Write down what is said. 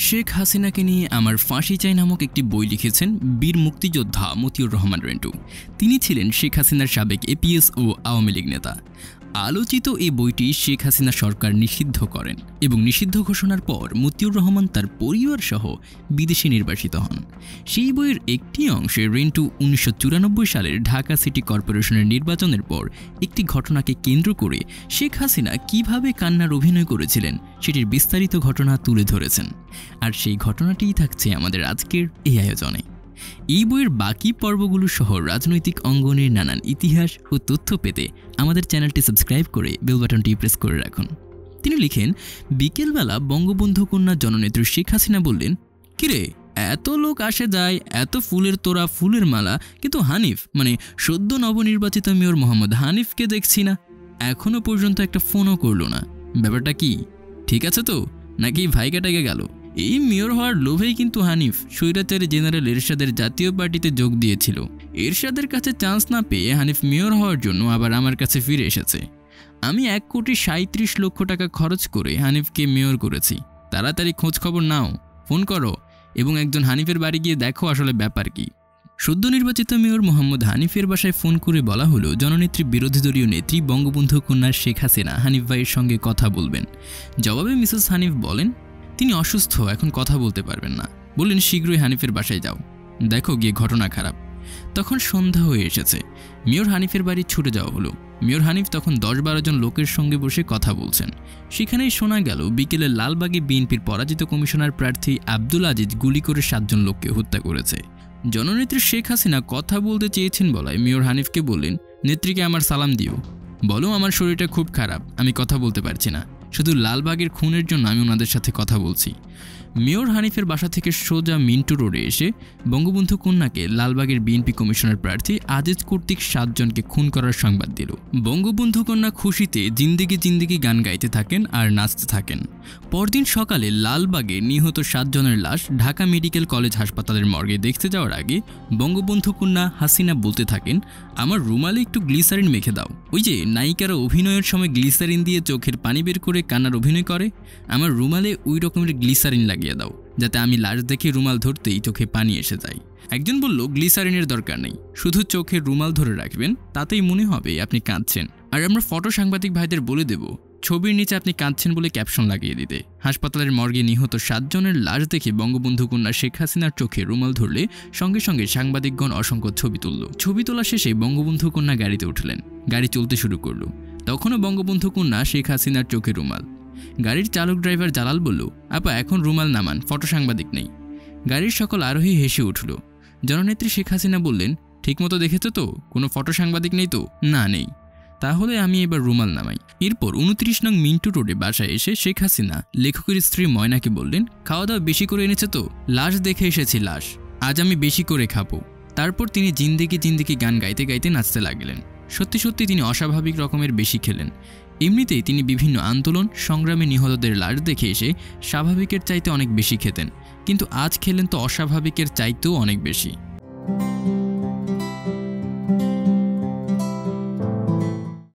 শেখ হাসিনাকে নিয়ে আমার ফাঁসি চাই নামক একটি বই লিখেছেন বীর মুক্তিযোদ্ধা মতিউর রহমান রেন্টু। তিনি ছিলেন শেখ হাসিনার সাবেক এপিএস ও আওয়ামী লীগ নেতা। আলোচিত এই বইটি শেখ হাসিনা সরকার নিষিদ্ধ করেন এবং নিষিদ্ধ ঘোষণার পর মতিউর রহমান তার পরিবার সহ বিদেশে নির্বাসিত হন। সেই বইয়ের একটি অংশে রেন্টু 1994 সালের ঢাকা সিটি কর্পোরেশনের নির্বাচনের পর একটি ঘটনাকে কেন্দ্র করে শেখ হাসিনা কিভাবে কান্নার অভিনয় করেছিলেন সেটির বিস্তারিত ঘটনা তুলে ধরেছেন। আর সেই ঘটনাটিই থাকছে আমাদের আজকের এই আয়োজনে। এই বইয়ের বাকি পর্বগুলো সহ রাজনৈতিক অঙ্গনের নানান ইতিহাস ও তথ্য পেতে আমাদের চ্যানেলটি সাবস্ক্রাইব করে বেল বাটনটি প্রেস করে রাখুন। তিনি লিখেন, বিকেলবেলা বঙ্গবন্ধু কন্যা জননেত্রী শেখ হাসিনা বললেন, কিরে এত লোক আসে যায়, এত ফুলের তোড়া ফুলের মালা, কিন্তু হানিফ মানে সদ্য নবনির্বাচিত মেয়র মোহাম্মদ হানিফকে দেখছি না, এখনো পর্যন্ত একটা ফোনও করলো না। ব্যাপারটা কি, ঠিক আছে তো, নাকি ভাই কেটে গেল? এই মেয়র হওয়ার লোভেই কিন্তু হানিফ স্বৈরাচারী জেনারেল এরশাদের জাতীয় পার্টিতে যোগ দিয়েছিল। এরশাদের কাছে চান্স না পেয়ে হানিফ মেয়র হওয়ার জন্য আবার আমার কাছে ফিরে এসেছে। আমি 1,37,00,000 টাকা খরচ করে হানিফকে মেয়র করেছি। তাড়াতাড়ি খোঁজ খবর নাও, ফোন করো এবং একজন হানিফের বাড়ি গিয়ে দেখো আসলে ব্যাপার কি। সদ্য নির্বাচিত মেয়র মোহাম্মদ হানিফের বাসায় ফোন করে বলা হলো, জননেত্রী বিরোধী দলীয় নেত্রী বঙ্গবন্ধু কন্যা শেখ হাসিনা হানিফ ভাইয়ের সঙ্গে কথা বলবেন। জবাবে মিসেস হানিফ বলেন তিনি অসুস্থ, এখন কথা বলতে পারবেন না। বললেন শীঘ্রই হানিফের বাসায় যাও, দেখো গিয়ে ঘটনা খারাপ। তখন সন্ধ্যা হয়ে এসেছে। মেয়র হানিফের বাড়ি ছুটে যাওয়া হলো। মেয়র হানিফ তখন 10-12 জন লোকের সঙ্গে বসে কথা বলছেন। সেখানেই শোনা গেল বিকেলে লালবাগে বিএনপির পরাজিত কমিশনার প্রার্থী আব্দুল আজিজ গুলি করে 7 জন লোককে হত্যা করেছে। জননেত্রী শেখ হাসিনা কথা বলতে চেয়েছেন বলায় মেয়র হানিফকে বললেন, নেত্রীকে আমার সালাম দিও, বলো আমার শরীরটা খুব খারাপ, আমি কথা বলতে পারছি না, শুধু লালবাগের খুনের জন্য আমি ওনাদের সাথে কথা বলছি। মেয়র হানিফের বাসা থেকে সোজা মিন্টু রোডে এসে বঙ্গবন্ধু কন্যাকে লালবাগের বিএনপি কমিশনার প্রার্থী আজিজ কর্তৃক 7 জনকে খুন করার সংবাদ দিল। বঙ্গবন্ধু কন্যা খুশিতে জিন্দেগি জিন্দেগি গান গাইতে থাকেন আর নাচতে থাকেন। পরদিন সকালে লালবাগে নিহত 7 জনের লাশ ঢাকা মেডিকেল কলেজ হাসপাতালের মর্গে দেখতে যাওয়ার আগে বঙ্গবন্ধু কন্যা হাসিনা বলতে থাকেন, আমার রুমালে একটু গ্লিসারিন মেখে দাও। ওই যে নায়িকারা অভিনয়ের সময় গ্লিসারিন দিয়ে চোখের পানি বের করে কান্নার অভিনয় করে, আমার রুমালে ওই রকমের গ্লিসারিন লাগিয়ে দাও, যাতে আমি লাশ দেখে রুমাল ধরতেই চোখে পানি এসে যায়। একজন বলল, গ্লিসারিনের দরকার নেই, শুধু চোখে রুমাল ধরে রাখবেন, তাতেই মনে হবে আপনি কাঁদছেন। আর আমরা ফটো সাংবাদিক ভাইদের বলে দেব ছবির নিচে আপনি কাঁদছেন বলে ক্যাপশন লাগিয়ে দিতে। হাসপাতালের মর্গে নিহত 7 জনের লাশ দেখে বঙ্গবন্ধু কন্যা শেখ হাসিনার চোখে রুমাল ধরলে সঙ্গে সঙ্গে সাংবাদিকগণ অসংখ্য ছবি তুলল। ছবি তোলা শেষে বঙ্গবন্ধু কন্যা গাড়িতে উঠলেন। গাড়ি চলতে শুরু করল। তখনও বঙ্গবন্ধু কন্যা শেখ হাসিনার চোখে রুমাল। গাড়ির চালক ড্রাইভার জালাল বলল, আপা এখন রুমাল নামান, ফটো সাংবাদিক নেই। গাড়ির সকল আরোহী হেসে উঠল। জননেত্রী শেখ হাসিনা বললেন, ঠিকমতো দেখেছো তো, কোনো ফটো সাংবাদিক নেই তো? না নেই। তাহলে আমি এবার রুমাল নামাই। এরপর 29 নং মিন্টু রোডে বাসায় এসে শেখ হাসিনা লেখকের স্ত্রী ময়নাকে বললেন, খাওয়া দাওয়া বেশি করে এনেছে তো? লাশ দেখে এসেছি লাশ, আজ আমি বেশি করে খাবো। তারপর তিনি জিন্দেগি জিন্দেগি গান গাইতে গাইতে নাচতে লাগলেন। সত্যি সত্যি তিনি অস্বাভাবিক রকমের বেশি খেলেন। এমনিতেই তিনি বিভিন্ন আন্দোলন সংগ্রামে নিহতদের লাশ দেখে এসে স্বাভাবিকের চাইতে অনেক বেশি খেতেন, কিন্তু আজ খেলেন তো অস্বাভাবিকের চাইতেও অনেক বেশি।